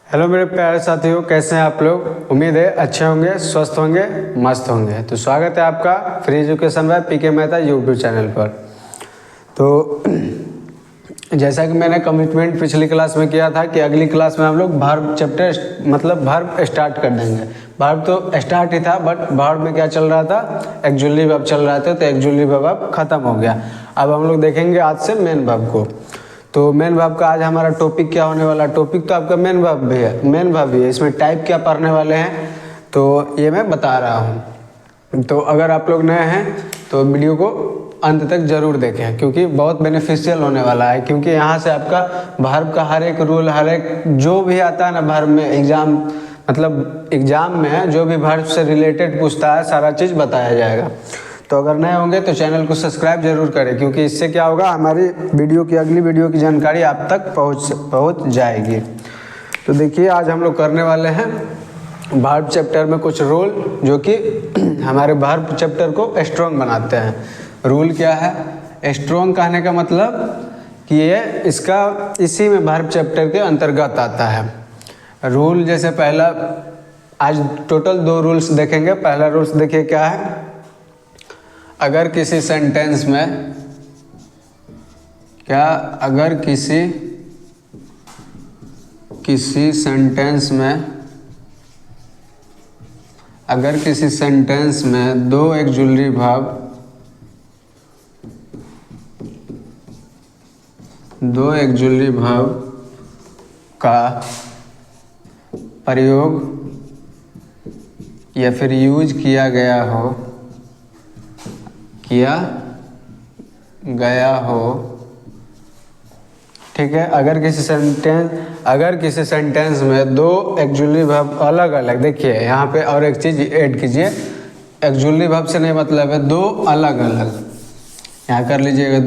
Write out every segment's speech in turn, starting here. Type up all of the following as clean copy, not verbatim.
Hello मेरे प्यारे साथियों, कैसे हैं आप लोग। उम्मीद है अच्छे होंगे, स्वस्थ होंगे, मस्त होंगे। तो स्वागत है आपका free education by PK Mehta YouTube channel पर। तो जैसा कि मैंने कमिटमेंट पिछली क्लास में किया था कि अगली क्लास में हम लोग वर्ब चैप्टर मतलब वर्ब स्टार्ट कर देंगे। वर्ब तो स्टार्ट ही था, बट वर्ब में क्या चल रहा था, एक्जुअली वर्ब चल रहा था, तो एक्जुअली वर्ब अब खत्म हो गया। अब हम लोग देखेंगे आज से मेन वर्ब को। तो मेन वर्ब का आज हमारा टॉपिक क्या होने वाला, टॉपिक तो आपका मेन वर्ब भी है, मेन वर्ब भी है। इसमें टाइप क्या पढ़ने वाले हैं तो ये मैं बता रहा हूँ। तो अगर आप लोग नए हैं तो वीडियो को अंत तक जरूर देखें, क्योंकि बहुत बेनिफिशियल होने वाला है। क्योंकि यहाँ से आपका वर्ब का हर एक रूल, हर एक जो भी आता है ना वर्ब में, एग्जाम में जो भी वर्ब से रिलेटेड पूछता है सारा चीज़ बताया जाएगा। तो अगर नए होंगे तो चैनल को सब्सक्राइब जरूर करें, क्योंकि इससे क्या होगा, हमारी वीडियो की अगली वीडियो की जानकारी आप तक पहुंच जाएगी। तो देखिए आज हम लोग करने वाले हैं वर्ब चैप्टर में कुछ रूल, जो कि हमारे वर्ब चैप्टर को स्ट्रॉन्ग बनाते हैं। रूल क्या है, स्ट्रॉन्ग कहने का मतलब कि ये इसी में वर्ब चैप्टर के अंतर्गत आता है। रूल जैसे पहला, आज टोटल 2 रूल्स देखेंगे। पहला रूल्स देखिए क्या है, अगर किसी सेंटेंस में अगर किसी सेंटेंस में 2 एक्जुअलरी वर्ब का प्रयोग या फिर यूज किया गया हो, ठीक है। अगर किसी सेंटेंस में 2 एक्जुअलरी वर्ब अलग अलग, देखिए यहाँ पे और एक चीज़ ऐड कीजिए, एक्जुअलरी वर्ब से नहीं मतलब है 2 अलग अलग, यहाँ कर लीजिएगा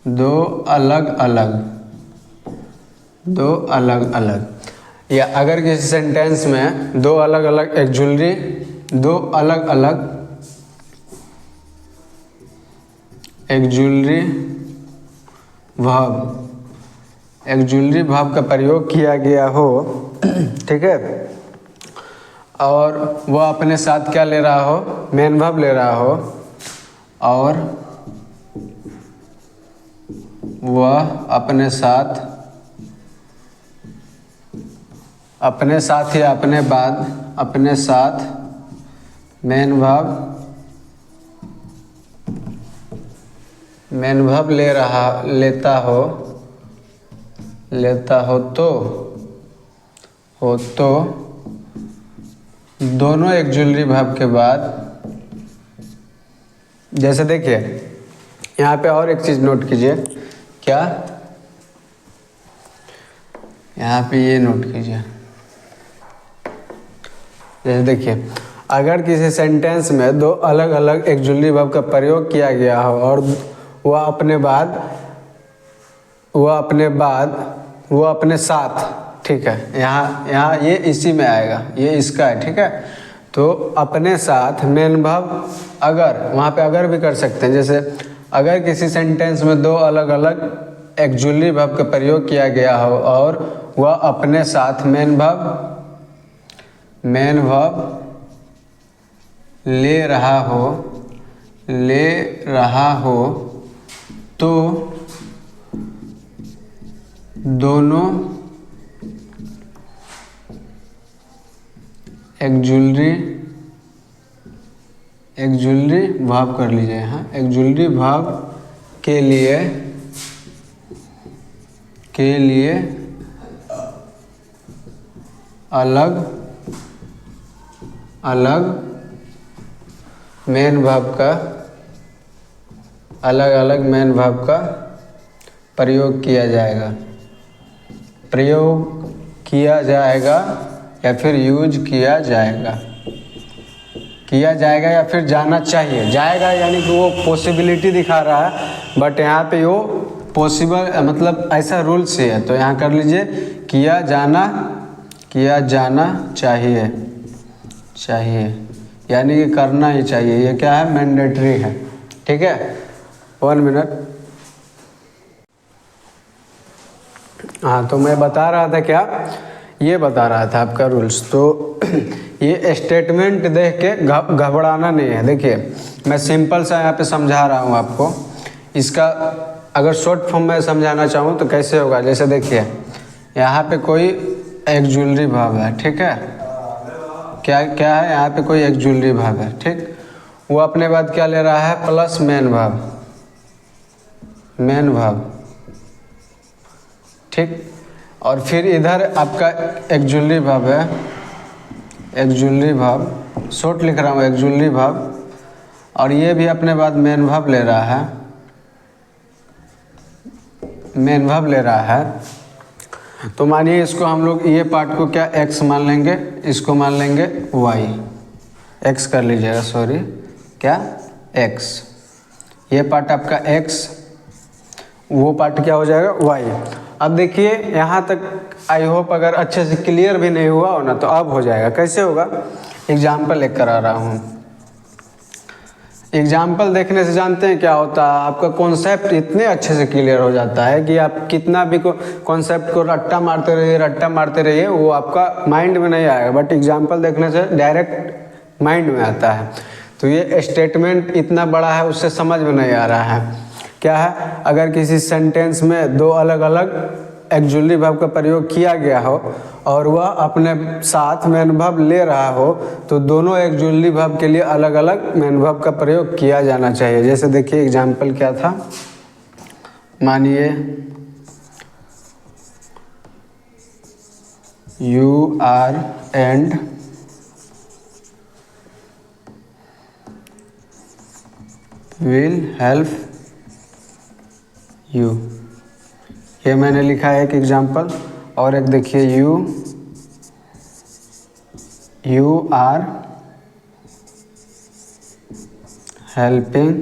2 अलग अलग। या अगर किसी सेंटेंस में 2 अलग अलग एक्जुअलरी वर्ब का प्रयोग किया गया हो, ठीक है, और वह अपने साथ क्या ले रहा हो, मेन वर्ब ले रहा हो, और वह अपने साथ या अपने साथ मेन वर्ब लेता हो तो दोनों एक्जुअलरी वर्ब के बाद, जैसे देखिए यहाँ पे और एक चीज़ नोट कीजिए, क्या यहाँ पे ये नोट कीजिए, जैसे देखिए अगर किसी सेंटेंस में 2 अलग अलग एक्जुअलरी वर्ब का प्रयोग किया गया हो और वह अपने साथ, ठीक है, यहाँ ये इसी में आएगा, ये इसका है, ठीक है। तो अपने साथ मेन वर्ब, अगर वहाँ पे अगर भी कर सकते हैं, जैसे अगर किसी सेंटेंस में 2 अलग अलग एक्जुअलरी वर्ब का प्रयोग किया गया हो और वह अपने साथ मेन वर्ब ले रहा हो तो दोनों एक्जुअलरी वर्ब कर लीजिए, हाँ, एक्जुअलरी वर्ब के लिए अलग मेन वर्ब का प्रयोग किया जाएगा या फिर यूज किया जाएगा या फिर जाना चाहिए। जाएगा यानी कि वो पॉसिबिलिटी दिखा रहा है, बट यहाँ पे वो पॉसिबल मतलब ऐसा रूल से है, तो यहाँ कर लीजिए किया जाना चाहिए, यानी कि करना ही चाहिए। ये क्या है, मैंडेटरी है, ठीक है। 1 मिनट। हाँ, तो मैं बता रहा था क्या, ये बता रहा था आपका रूल्स। तो ये स्टेटमेंट देख के घबराना नहीं है। देखिए मैं सिंपल सा यहाँ पे समझा रहा हूँ आपको। इसका अगर शॉर्ट फॉर्म में समझाना चाहूँ तो कैसे होगा, जैसे देखिए यहाँ पे कोई एक्जुलरी भाव है, ठीक है, क्या क्या है यहाँ पे कोई एक्जुलरी भाव है, ठीक। वो अपने बाद क्या ले रहा है, प्लस मेन भाव, मेन भाव, ठीक। और फिर इधर आपका एक्जुलरी भाव है, एक्जुलरी भाव, शॉर्ट लिख रहा हूँ एक्जुलरी भाव, और ये भी अपने बाद मेन भाव ले रहा है, मेन भाव ले रहा है। तो मानिए इसको हम लोग ये पार्ट को क्या x मान लेंगे, इसको मान लेंगे y, x कर लीजिएगा, सॉरी क्या x, ये पार्ट आपका x, वो पार्ट क्या हो जाएगा y। अब देखिए यहाँ तक आई होप अगर अच्छे से क्लियर भी नहीं हुआ हो ना तो अब हो जाएगा। कैसे होगा, एग्जाम्पल लेकर आ रहा हूँ। एग्जाम्पल देखने से जानते हैं क्या होता है, आपका कॉन्सेप्ट इतने अच्छे से क्लियर हो जाता है कि आप कितना भी कॉन्सेप्ट को रट्टा मारते रहिए वो आपका माइंड में नहीं आएगा, बट एग्जाम्पल देखने से डायरेक्ट माइंड में आता है। तो ये स्टेटमेंट इतना बड़ा है, उससे समझ में नहीं आ रहा है क्या है। अगर किसी सेंटेंस में दो अलग अलग एक्जुलरी वर्ब का प्रयोग किया गया हो और वह अपने साथ मेन वर्ब ले रहा हो तो दोनों एक्जुलरी वर्ब के लिए अलग अलग मेन वर्ब का प्रयोग किया जाना चाहिए। जैसे देखिए एग्जाम्पल क्या था, मानिए you are and will help you, ये मैंने लिखा है एक एग्जाम्पल। और एक देखिए you are helping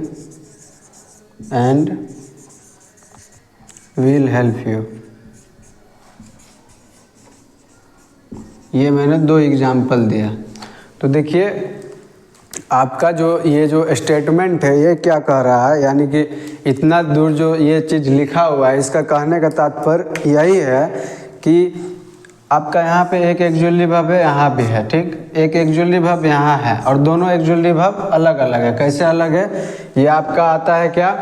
and will help you, ये मैंने दो एग्जाम्पल दिया। तो देखिए आपका जो ये जो स्टेटमेंट है ये क्या कह रहा है, यानी कि इतना दूर जो ये चीज़ लिखा हुआ है इसका कहने का तात्पर्य यही है कि आपका यहाँ पे एक एक्जुलरी वर्ब है, यहाँ भी है, ठीक। एक एक्जुलरी वर्ब यहाँ है और दोनों एक्जुलरी वर्ब अलग अलग है। कैसे अलग है, ये आपका आता है क्या,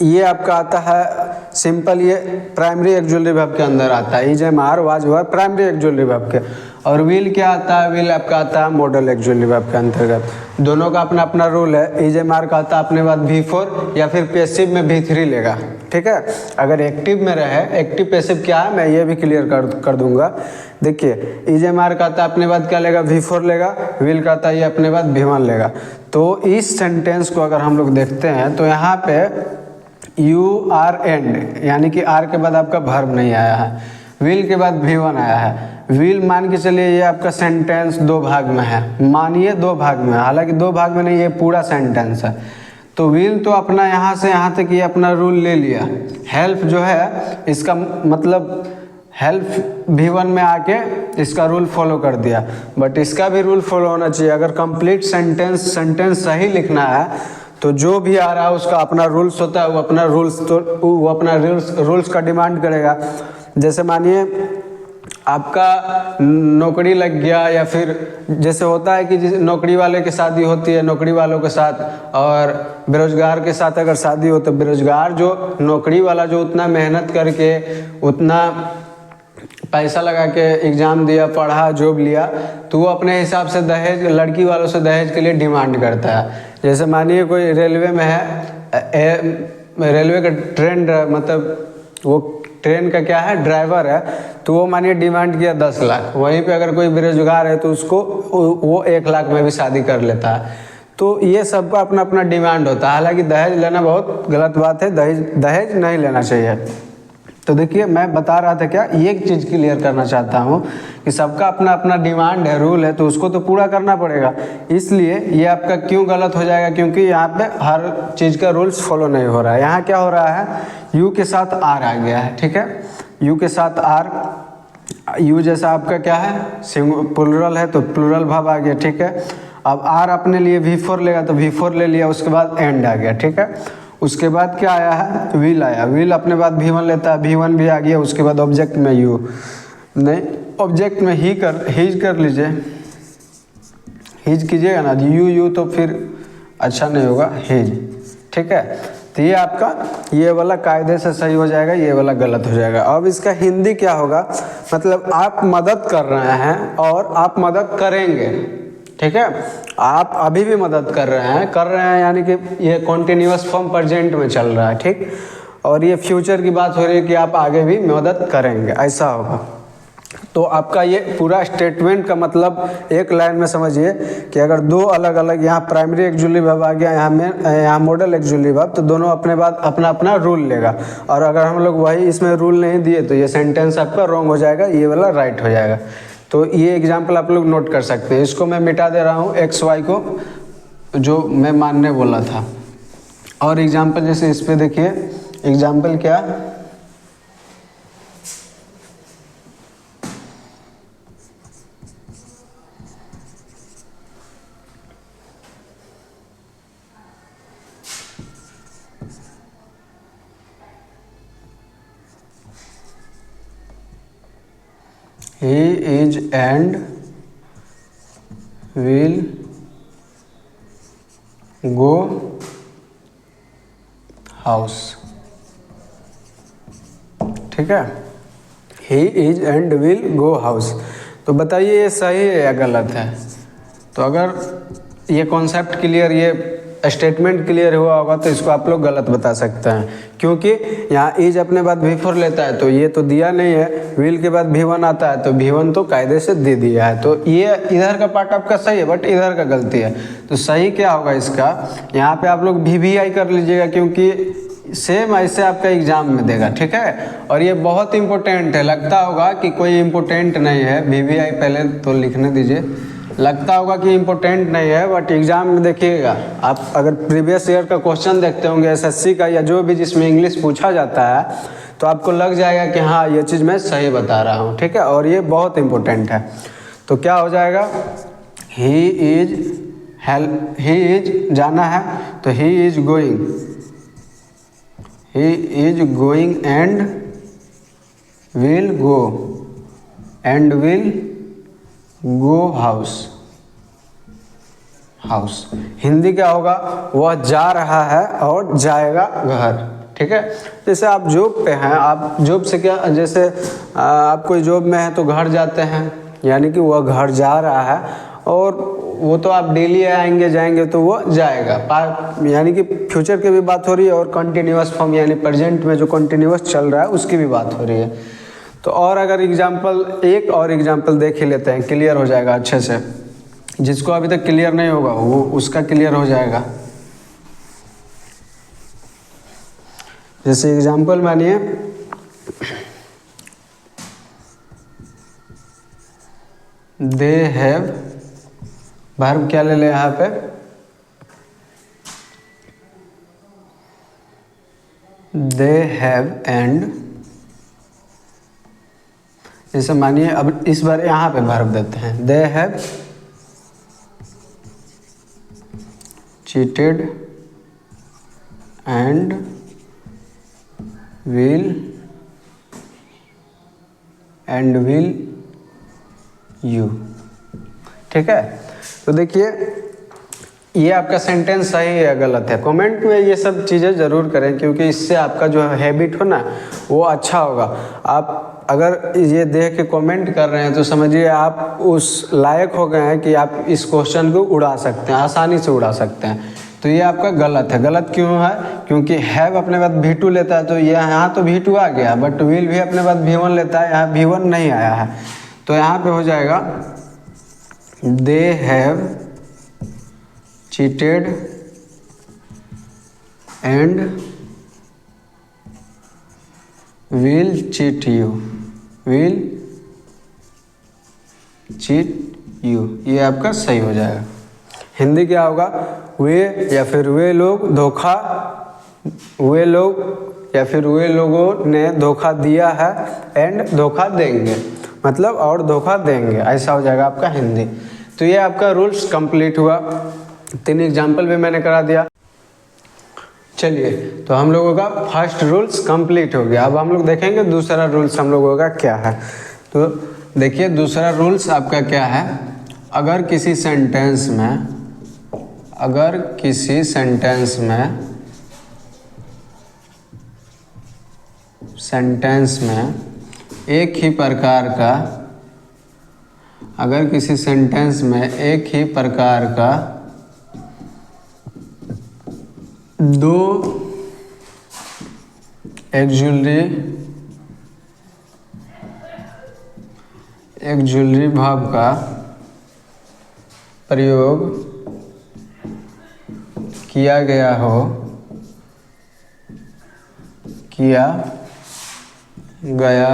ये आपका आता है सिंपल, ये प्राइमरी एक्जुलरी वर्ब के अंदर आता है, is am are was were primary auxiliary verb के। और विल क्या आता है, विल आपका आता है मॉडल एक्जुलरी वर्ब के अंतर्गत। दोनों का अपना अपना रूल है। इज एम आर का आता है अपने बाद V4 या फिर पैसिव में V3 लेगा, ठीक है। अगर एक्टिव में रहे, एक्टिव पैसिव क्या है मैं ये भी क्लियर कर दूंगा। देखिए इज एम आर का आता है अपने बाद क्या लेगा, V4 लेगा, विल का आता है ये अपने बाद V1 लेगा। तो इस सेंटेंस को अगर हम लोग देखते हैं तो यहाँ पे यू आर एंड यानी कि आर के बाद आपका वर्ब नहीं आया है, विल के बाद V1 आया है। विल मान के चलिए ये आपका सेंटेंस दो भाग में है, मानिए दो भाग में, हालांकि दो भाग में नहीं, ये पूरा सेंटेंस है। तो विल तो अपना यहाँ से यहाँ तक ये अपना रूल ले लिया। हेल्प जो है इसका मतलब हेल्प V1 में आके इसका रूल फॉलो कर दिया, बट इसका भी रूल फॉलो होना चाहिए। अगर कंप्लीट सेंटेंस सही लिखना है तो जो भी आ रहा है उसका अपना रूल्स होता है, वो अपना रूल्स का डिमांड करेगा। जैसे मानिए आपका नौकरी लग गया, या फिर जैसे होता है कि नौकरी वाले की शादी होती है नौकरी वालों के साथ, और बेरोजगार के साथ अगर शादी हो तो बेरोजगार जो नौकरी वाला जो उतना मेहनत करके उतना पैसा लगा के एग्ज़ाम दिया, पढ़ा, जॉब लिया, तो वो अपने हिसाब से दहेज, लड़की वालों से दहेज के लिए डिमांड करता है। जैसे मानिए कोई रेलवे में है, रेलवे का ट्रेन, मतलब वो ट्रेन का क्या है, ड्राइवर है, तो वो मानिए डिमांड किया 10 लाख। वहीं पे अगर कोई बेरोजगार है तो उसको वो 1 लाख में भी शादी कर लेता है। तो ये सबका अपना अपना डिमांड होता है। हालांकि दहेज लेना बहुत गलत बात है, दहेज नहीं लेना चाहिए। तो देखिए मैं बता रहा था क्या, ये एक चीज़ क्लियर करना चाहता हूँ कि सबका अपना अपना डिमांड है, रूल है, तो उसको तो पूरा करना पड़ेगा। इसलिए ये आपका क्यों गलत हो जाएगा, क्योंकि यहाँ पे हर चीज़ का रूल्स फॉलो नहीं हो रहा है। यहाँ क्या हो रहा है, यू के साथ आर आ गया है, ठीक है। यू के साथ आर, यू जैसा आपका क्या है प्लूरल है तो प्लूरल वर्ब आ गया, ठीक है। अब आर अपने लिए V4 लेगा तो V4 ले लिया, उसके बाद एंड आ गया, ठीक है। उसके बाद क्या आया है, विल आया, विल अपने बाद V1 लेता है, V1 भी आ गया, उसके बाद ऑब्जेक्ट में यू, नहीं ऑब्जेक्ट में हीज कर लीजिए, हीज कीजिएगा ना, यू तो फिर अच्छा नहीं होगा, हीज, ठीक है। तो ये आपका ये वाला कायदे से सही हो जाएगा, ये वाला गलत हो जाएगा। अब इसका हिंदी क्या होगा, मतलब आप मदद कर रहे हैं और आप मदद करेंगे, ठीक है। आप अभी भी मदद कर रहे हैं यानी कि ये कॉन्टिन्यूअस फॉर्म प्रेजेंट में चल रहा है, ठीक। और ये फ्यूचर की बात हो रही है कि आप आगे भी मदद करेंगे, ऐसा होगा। तो आपका ये पूरा स्टेटमेंट का मतलब एक लाइन में समझिए कि अगर दो अलग अलग, यहाँ प्राइमरी एक्जुअली वर्ब आ गया, यहाँ मॉडल एक्जुअली वर्ब, तो दोनों अपने बाद अपना अपना रूल लेगा। और अगर हम लोग वही इसमें रूल नहीं दिए तो ये सेंटेंस आपका रॉन्ग हो जाएगा, ये वाला राइट हो जाएगा। तो ये एग्जाम्पल आप लोग नोट कर सकते हैं। इसको मैं मिटा दे रहा हूँ, एक्स वाई को जो मैं मानने बोला था। और एग्जाम्पल जैसे इस पर देखिए, एग्जाम्पल क्या, he is and will go house, ठीक है। he is and will go house, तो बताइए ये सही है या गलत है। तो अगर ये कॉन्सेप्ट क्लियर, ये स्टेटमेंट क्लियर हुआ होगा तो इसको आप लोग गलत बता सकते हैं, क्योंकि यहाँ इज अपने बाद V4 लेता है तो ये तो दिया नहीं है, विल के बाद V1 आता है तो V1 तो कायदे से दे दिया है। तो ये इधर का पार्ट आपका सही है, बट इधर का गलती है। तो सही क्या होगा इसका, यहाँ पे आप लोग VVI कर लीजिएगा, क्योंकि सेम ऐसे आपका एग्जाम में देगा, ठीक है। और ये बहुत इंपॉर्टेंट है, लगता होगा कि कोई इम्पोर्टेंट नहीं है, VVI पहले तो लिखने दीजिए, लगता होगा कि इम्पोर्टेंट नहीं है, बट एग्जाम में देखिएगा आप, अगर प्रीवियस ईयर का क्वेश्चन देखते होंगे SSC का या जो भी जिसमें इंग्लिश पूछा जाता है, तो आपको लग जाएगा कि हाँ ये चीज़ मैं सही बता रहा हूँ, ठीक है। और ये बहुत इम्पोर्टेंट है। तो क्या हो जाएगा, ही इज जाना है तो he is going and will go house. Hindi क्या होगा, वह जा रहा है और जाएगा घर, ठीक है। जैसे आप जॉब पे हैं, आप जॉब से क्या, जैसे आप कोई जॉब में हैं तो घर जाते हैं, यानी कि वह घर जा रहा है, और वो तो आप डेली आएंगे जाएंगे तो वो जाएगा, यानी कि फ्यूचर की भी बात हो रही है, और कंटिन्यूअस फॉर्म यानी प्रेजेंट में जो कंटिन्यूअस चल रहा है उसकी भी बात हो रही है। तो और अगर एग्जाम्पल, एक और एग्जाम्पल देख ही लेते हैं, क्लियर हो जाएगा अच्छे से। जिसको अभी तक क्लियर नहीं होगा वो उसका क्लियर हो जाएगा। जैसे एग्जाम्पल मानिए, दे हैव, वर्ब क्या ले ले यहाँ पे, दे हैव एंड, जैसे मानिए अब इस बार यहाँ पे वर्ब देते हैं, they have cheated and will you, ठीक है। तो देखिए ये आपका सेंटेंस सही है या गलत है, कमेंट में ये सब चीज़ें ज़रूर करें, क्योंकि इससे आपका जो हैबिट हो ना वो अच्छा होगा। आप अगर ये देख के कमेंट कर रहे हैं तो समझिए आप उस लायक हो गए हैं कि आप इस क्वेश्चन को उड़ा सकते हैं, आसानी से उड़ा सकते हैं। तो ये आपका गलत है। गलत क्यों है, क्योंकि हैव अपने बाद V2 लेता है, तो ये यहाँ तो V2 आ गया, बट विल भी अपने बाद V1 लेता है, यहाँ V1 नहीं आया है। तो यहाँ पे हो जाएगा they have cheated and will cheat you, ये आपका सही हो जाएगा। हिंदी क्या होगा, वे या फिर वे लोग धोखा, वे लोग या फिर वे लोगों ने धोखा दिया है एंड धोखा देंगे, मतलब और धोखा देंगे, ऐसा हो जाएगा आपका हिंदी। तो ये आपका रूल्स कंप्लीट हुआ। 3 एग्जाम्पल भी मैंने करा दिया। चलिए, तो हम लोगों का फर्स्ट रूल्स कंप्लीट हो गया। अब हम लोग देखेंगे दूसरा रूल्स हम लोगों का क्या है। तो देखिए दूसरा रूल्स आपका क्या है, अगर किसी सेंटेंस में एक ही प्रकार का, अगर किसी सेंटेंस में एक ही प्रकार का दो एक्जुलरी वर्ब का प्रयोग किया गया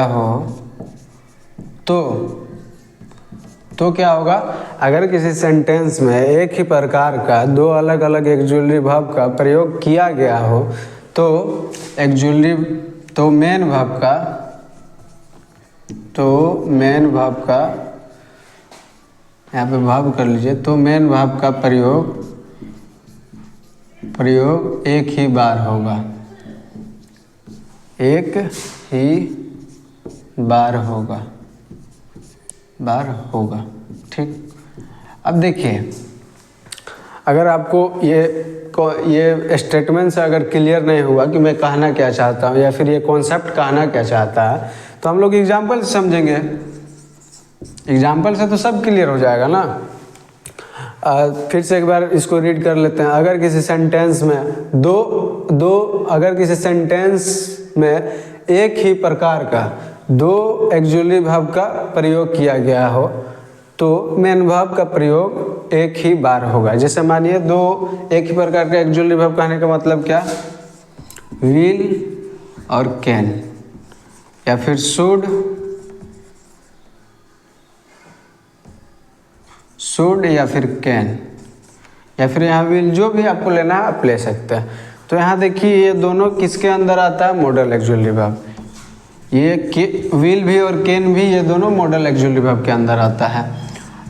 हो तो क्या होगा, अगर किसी सेंटेंस में एक ही प्रकार का दो अलग अलग एक्जुलरी वर्ब का प्रयोग किया गया हो तो मेन वर्ब का यहाँ पे वर्ब कर लीजिए, तो मेन वर्ब का प्रयोग एक ही बार होगा, ठीक। अब देखिए, अगर आपको ये स्टेटमेंट से अगर क्लियर नहीं हुआ कि मैं कहना क्या चाहता हूँ या फिर ये कॉन्सेप्ट कहना क्या चाहता है, तो हम लोग एग्जाम्पल से समझेंगे। एग्जाम्पल से तो सब क्लियर हो जाएगा ना। फिर से एक बार इसको रीड कर लेते हैं। अगर किसी सेंटेंस में एक ही प्रकार का दो एक्जुलरी वर्ब का प्रयोग किया गया हो तो मेन वर्ब का प्रयोग एक ही बार होगा। जैसे मानिए दो एक ही प्रकार का एक्जुलरी वर्ब कहने का मतलब क्या, विल और कैन, या फिर शुड या फिर कैन, या फिर यहाँ विल, जो भी आपको लेना है आप ले सकते हैं। तो यहाँ देखिए ये दोनों किसके अंदर आता है, मॉडल एक्जुलरी वर्ब। ये विल भी और कैन भी, ये दोनों मॉडल एक्जुलरी वर्ब के अंदर आता है।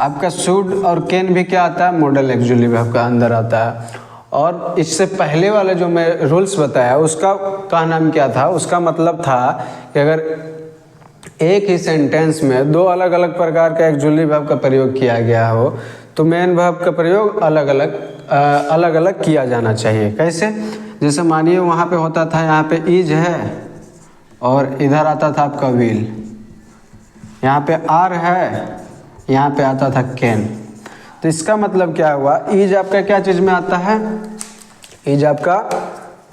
आपका शुड और कैन भी क्या आता है, मॉडल एक्जुलरी वर्ब का अंदर आता है। और इससे पहले वाला जो मैं रूल्स बताया उसका का नाम क्या था, उसका मतलब था कि अगर एक ही सेंटेंस में दो अलग अलग प्रकार का एक्जुलरी वर्ब का प्रयोग किया गया हो तो मेन वर्ब का प्रयोग अलग अलग किया जाना चाहिए। कैसे, जैसे मानिए वहाँ पे होता था, यहाँ पे इज है और इधर आता था आपका विल, यहाँ पे आर है, यहाँ पे आता था कैन। तो इसका मतलब क्या हुआ, इज आपका क्या चीज़ में आता है, इज आपका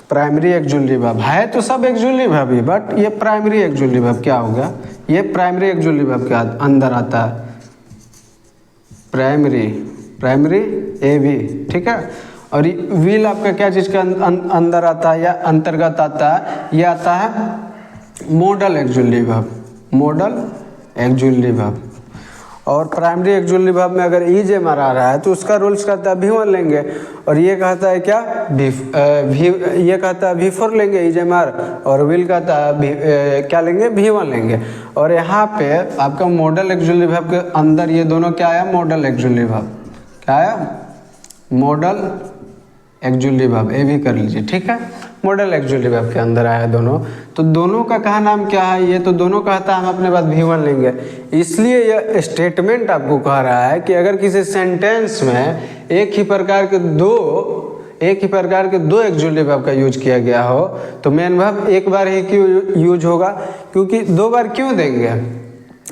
प्राइमरी एक्जुलरी वर्ब है। तो सब एक्जुलरी वर्ब ही, बट ये प्राइमरी एक्जुलरी वर्ब क्या होगा, ये प्राइमरी एक्जुलरी वर्ब के अंदर आता है, प्राइमरी ए भी, ठीक है। और विल आपका क्या चीज़ के अंदर आता है या अंतर्गत आता है, ये आता है मॉडल एक्जुलरी वर्ब। और प्राइमरी एक्जुलरी वर्ब में अगर इज मारा रहा है तो उसका रूल्स कहता है V1 लेंगे, और ये कहता है क्या ये कहता है V4 लेंगे इज मार, और विल कहता है क्या लेंगे, V1 लेंगे। और यहाँ पे आपका मॉडल एक्जुलरी वर्ब के अंदर ये दोनों क्या आया, मॉडल एक्जुलरी वर्ब, क्या आया, मॉडल एक्जुलरी वर्ब, ये भी कर लीजिए, ठीक है। मॉडल एक्जुलरी वर्ब के अंदर आया दोनों, तो दोनों का कहा नाम क्या है, ये तो दोनों कहता है हम अपने बाद V1 लेंगे। इसलिए यह स्टेटमेंट आपको कह रहा है कि अगर किसी सेंटेंस में एक ही प्रकार के दो एक्जुलरी वर्ब का यूज किया गया हो तो मेन वर्ब एक बार ही क्यों यूज होगा, क्योंकि दो बार क्यों देंगे,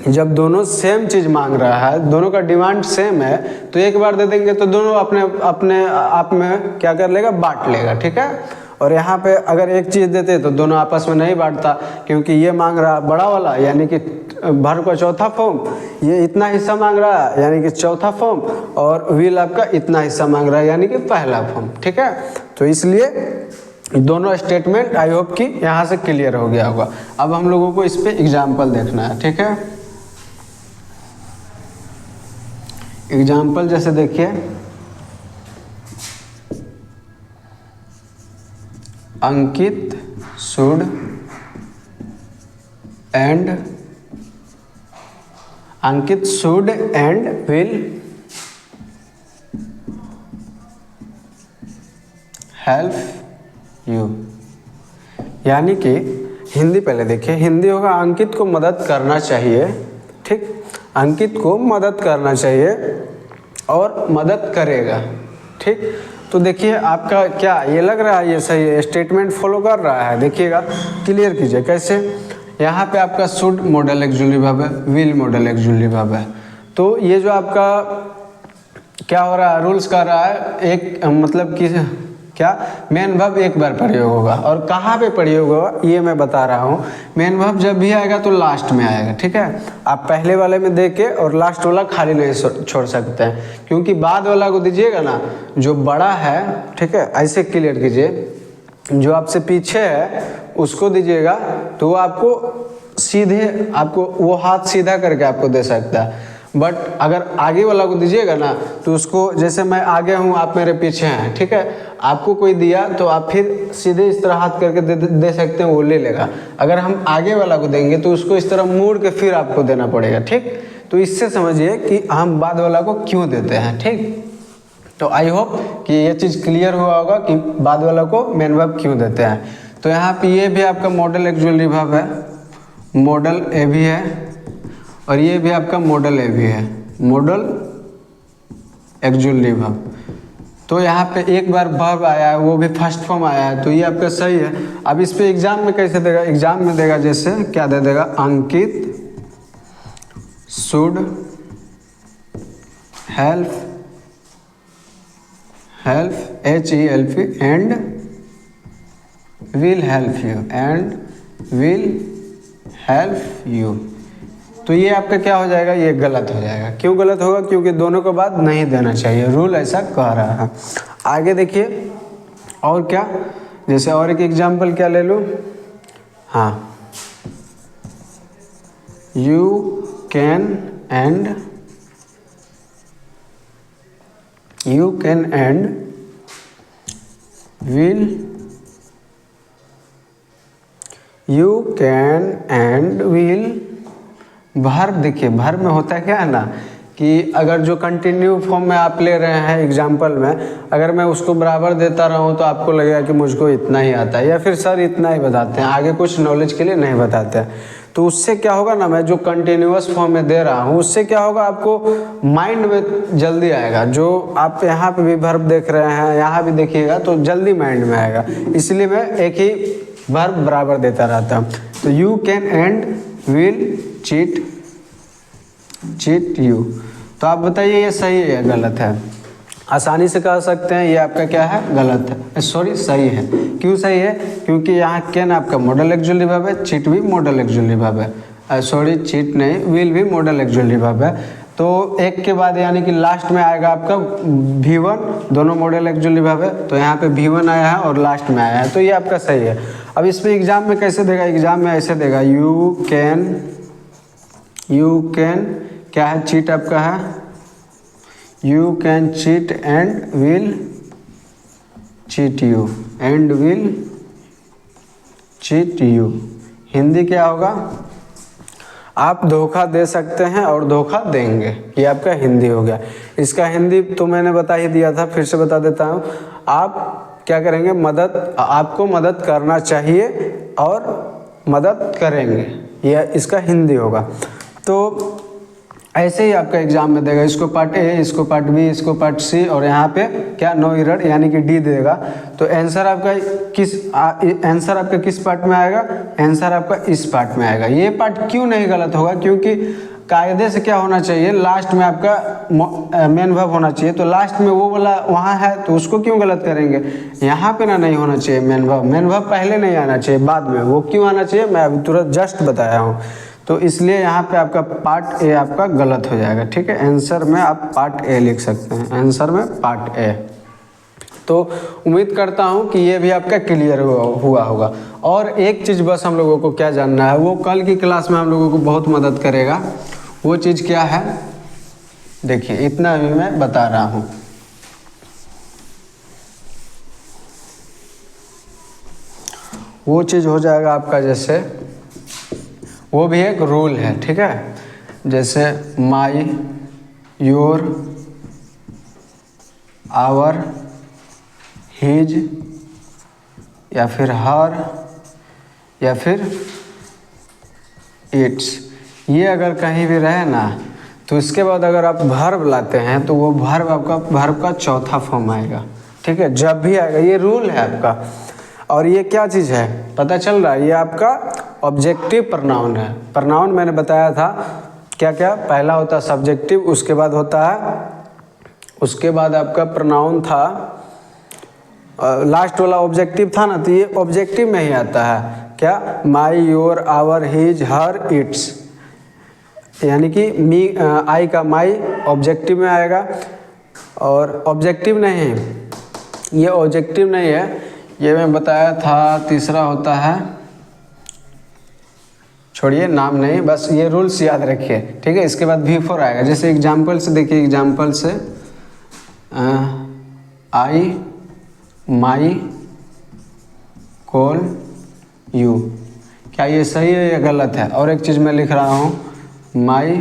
जब दोनों सेम चीज़ मांग रहा है, दोनों का डिमांड सेम है, तो एक बार दे देंगे तो दोनों अपने आप में क्या कर लेगा, बांट लेगा, ठीक है। और यहाँ पे अगर एक चीज़ देते तो दोनों आपस में नहीं बांटता, क्योंकि ये मांग रहा बड़ा वाला यानी कि भर का चौथा फॉर्म, ये इतना हिस्सा मांग रहा है यानी कि चौथा फॉर्म, और विल आपका इतना हिस्सा मांग रहा है यानी कि पहला फॉर्म, ठीक है। तो इसलिए दोनों स्टेटमेंट आई होप कि यहाँ से क्लियर हो गया होगा। अब हम लोगों को इस पे एग्जाम्पल देखना है, ठीक है। एग्जाम्पल जैसे देखिए, Ankit should and will help you, यानी कि हिंदी पहले देखिए, हिंदी होगा अंकित को मदद करना चाहिए, ठीक, अंकित को मदद करना चाहिए और मदद करेगा, ठीक। तो देखिए आपका क्या ये लग रहा है, ये सही है, स्टेटमेंट फॉलो कर रहा है, देखिएगा, क्लियर कीजिए कैसे। यहाँ पे आपका शुड मॉडल ऑक्सिलरी वर्ब है, विल मॉडल ऑक्सिलरी वर्ब है। तो ये जो आपका क्या हो रहा है, रूल्स कर रहा है, एक मतलब कि क्या मेन वर्ब एक बार प्रयोग होगा, और कहाँ पे प्रयोग होगा ये मैं बता रहा हूँ। मेन वर्ब जब भी आएगा तो लास्ट में आएगा, ठीक है। आप पहले वाले में दे के और लास्ट वाला खाली नहीं छोड़ सकते हैं, क्योंकि बाद वाला को दीजिएगा ना जो बड़ा है, ठीक है, ऐसे क्लियर कीजिए, जो आपसे पीछे है उसको दीजिएगा तो वो आपको सीधे, आपको वो हाथ सीधा करके आपको दे सकता है। बट अगर आगे वाला को दीजिएगा ना तो उसको, जैसे मैं आगे हूँ आप मेरे पीछे हैं, ठीक है, आपको कोई दिया तो आप फिर सीधे इस तरह हाथ करके दे सकते हैं, वो ले लेगा। अगर हम आगे वाला को देंगे तो उसको इस तरह मोड़ के फिर आपको देना पड़ेगा, ठीक। तो इससे समझिए कि हम बाद वाला को क्यों देते हैं, ठीक। तो आई होप कि ये चीज़ क्लियर हुआ होगा कि बाद वाला को मेन वर्ब क्यों देते हैं। तो यहाँ पे ये भी आपका मॉडल ऑक्सिलरी वर्ब है, मॉडल ए भी है, और ये भी आपका मॉडल ए भी है, मॉडल ऑक्सिलरी वर्ब। तो यहाँ पे एक बार वर्ब आया है, वो भी फर्स्ट फॉर्म आया है, तो ये आपका सही है। अब इस पे एग्जाम में कैसे देगा, एग्जाम में देगा जैसे क्या दे देगा, Ankit should help HELP and will help you. तो ये आपका क्या हो जाएगा, ये गलत हो जाएगा। क्यों गलत होगा, क्योंकि दोनों को बाद नहीं देना चाहिए, रूल ऐसा कह रहा है। आगे देखिए और क्या, जैसे और एक एग्जांपल क्या ले लूँ, हाँ, you can and will verb. देखिए वर्ब में होता है क्या है ना, कि अगर जो कंटिन्यू फॉर्म में आप ले रहे हैं एग्जाम्पल में, अगर मैं उसको बराबर देता रहूं तो आपको लगेगा कि मुझको इतना ही आता है, या फिर सर इतना ही बताते हैं, आगे कुछ नॉलेज के लिए नहीं बताते हैं। तो उससे क्या होगा ना, मैं जो कंटिन्यूअस फॉर्म में दे रहा हूँ उससे क्या होगा, आपको माइंड में जल्दी आएगा। जो आप यहाँ पे भी वर्ब देख रहे हैं, यहाँ भी देखिएगा तो जल्दी माइंड में आएगा, इसलिए मैं एक ही वर्ब बराबर देता रहता हूँ। तो you can and will cheat you. तो आप बताइए ये सही है या गलत है। आसानी से कह सकते हैं ये आपका क्या है, गलत है, सॉरी सही है। क्यों सही है, क्योंकि यहाँ कैन आपका मॉडल ऑक्सिलरी वर्ब है, चीट भी मॉडल ऑक्सिलरी वर्ब है, सॉरी चीट नहीं, विल भी मॉडल ऑक्सिलरी वर्ब है। तो एक के बाद यानी कि लास्ट में आएगा आपका V1, दोनों मॉडल ऑक्सिलरी वर्ब है, तो यहाँ पे V1 आया है और लास्ट में आया है, तो ये आपका सही है। अब इसमें एग्जाम में कैसे देगा, एग्जाम में ऐसे देगा, यू कैन क्या है, चीट आपका है, you can cheat and will cheat you. Hindi क्या होगा, आप धोखा दे सकते हैं और धोखा देंगे, ये आपका हिंदी हो गया। इसका हिंदी तो मैंने बता ही दिया था, फिर से बता देता हूँ। आप क्या करेंगे, आपको मदद करना चाहिए और मदद करेंगे, यह इसका हिंदी होगा। तो ऐसे ही आपका एग्जाम में देगा, इसको पार्ट ए, इसको पार्ट बी, इसको पार्ट सी, और यहाँ पे क्या नो एरर यानी कि डी देगा। तो आंसर आपका किस पार्ट में आएगा, आंसर आपका इस पार्ट में आएगा। ये पार्ट क्यों नहीं गलत होगा, क्योंकि कायदे से क्या होना चाहिए, लास्ट में आपका मेन वर्ब होना चाहिए, तो लास्ट में वो वाला वहाँ है तो उसको क्यों गलत करेंगे। यहाँ पे ना नहीं होना चाहिए मेन वर्ब पहले नहीं आना चाहिए, बाद में। वो क्यों आना चाहिए, मैं अभी तुरंत जस्ट बताया हूँ। तो इसलिए यहाँ पे आपका पार्ट ए आपका गलत हो जाएगा, ठीक है। आंसर में आप पार्ट ए लिख सकते हैं, आंसर में पार्ट ए। तो उम्मीद करता हूँ कि ये भी आपका क्लियर हुआ होगा। और एक चीज़ बस हम लोगों को क्या जानना है, वो कल की क्लास में हम लोगों को बहुत मदद करेगा। वो चीज़ क्या है, देखिए इतना भी मैं बता रहा हूँ। वो चीज़ हो जाएगा आपका, जैसे वो भी एक रूल है, ठीक है। जैसे माई, योर, आवर, हिज, या फिर हर या फिर इट्स, ये अगर कहीं भी रहे ना तो इसके बाद अगर आप वर्ब लाते हैं तो वो वर्ब आपका वर्ब का चौथा फॉर्म आएगा। ठीक है, जब भी आएगा, ये रूल है आपका। और ये क्या चीज़ है पता चल रहा है, ये आपका ऑब्जेक्टिव प्रनाउन है। प्रनाउन मैंने बताया था क्या क्या, पहला होता है सब्जेक्टिव, उसके बाद होता है, उसके बाद आपका प्रनाउन था, लास्ट वाला ऑब्जेक्टिव था ना, तो ये ऑब्जेक्टिव में ही आता है क्या, my, your, our, his, her, its, यानी कि मी, आई का माई ऑब्जेक्टिव में आएगा। और ऑब्जेक्टिव नहीं है, ये ऑब्जेक्टिव नहीं है, ये मैं बताया था। तीसरा होता है, छोड़िए नाम नहीं, बस ये रूल्स याद रखिए। ठीक है, इसके बाद V4 आएगा। जैसे एग्जाम्पल से देखिए, एग्जाम्पल से आई माई कॉल यू, क्या ये सही है या गलत है? और एक चीज़ मैं लिख रहा हूँ, माई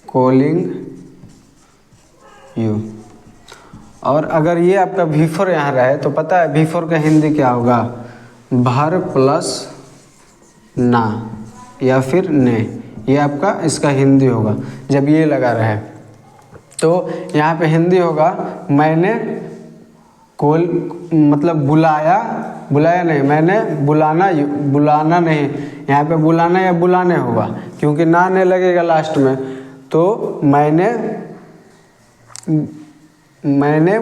कॉलिंग यू। और अगर ये आपका V4 यहाँ रहे तो पता है V4 का हिंदी क्या होगा, भर प्लस ना या फिर ने, ये आपका इसका हिंदी होगा जब ये लगा रहे। तो यहाँ पे हिंदी होगा, मैंने कॉल मतलब बुलाया, बुलाया नहीं, मैंने बुलाना, बुलाना नहीं, यहाँ पे बुलाना या बुलाने होगा क्योंकि ना ने लगेगा लास्ट में। तो मैंने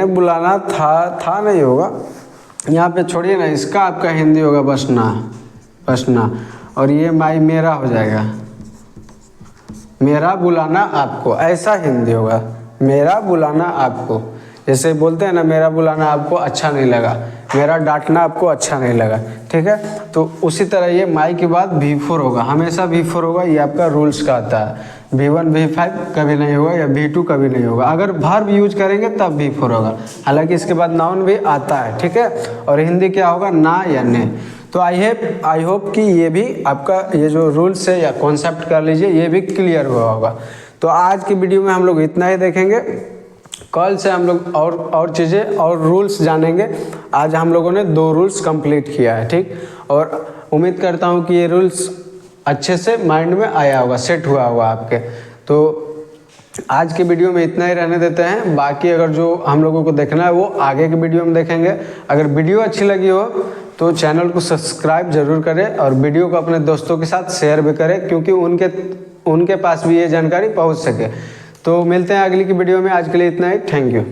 बुलाना था नहीं होगा, यहाँ पे छोड़िए ना, इसका आपका हिंदी होगा बस ना। और ये माई मेरा हो जाएगा, मेरा बुलाना आपको, ऐसा हिंदी होगा, मेरा बुलाना आपको। जैसे बोलते हैं ना, मेरा बुलाना आपको अच्छा नहीं लगा, मेरा डांटना आपको अच्छा नहीं लगा। ठीक है, तो उसी तरह ये माई के बाद V4 होगा, हमेशा V4 होगा, ये आपका रूल्स का आता है। V1 V5 कभी नहीं होगा या V2 कभी नहीं होगा। अगर वर्ब यूज करेंगे तब V4 होगा, हालांकि इसके बाद नाउन भी आता है। ठीक है, और हिंदी क्या होगा, ना या ने। तो आई होप कि ये भी आपका ये जो रूल्स है या कॉन्सेप्ट कर लीजिए, ये भी क्लियर हुआ होगा। तो आज की वीडियो में हम लोग इतना ही देखेंगे, कल से हम लोग और चीज़ें और रूल्स जानेंगे। आज हम लोगों ने 2 रूल्स कंप्लीट किया है। ठीक, और उम्मीद करता हूँ कि ये रूल्स अच्छे से माइंड में आया होगा, सेट हुआ होगा आपके। तो आज की वीडियो में इतना ही रहने देते हैं, बाकी अगर जो हम लोगों को देखना है वो आगे की वीडियो में देखेंगे। अगर वीडियो अच्छी लगी हो तो चैनल को सब्सक्राइब जरूर करें और वीडियो को अपने दोस्तों के साथ शेयर भी करें, क्योंकि उनके पास भी ये जानकारी पहुंच सके। तो मिलते हैं अगली की वीडियो में, आज के लिए इतना ही, थैंक यू।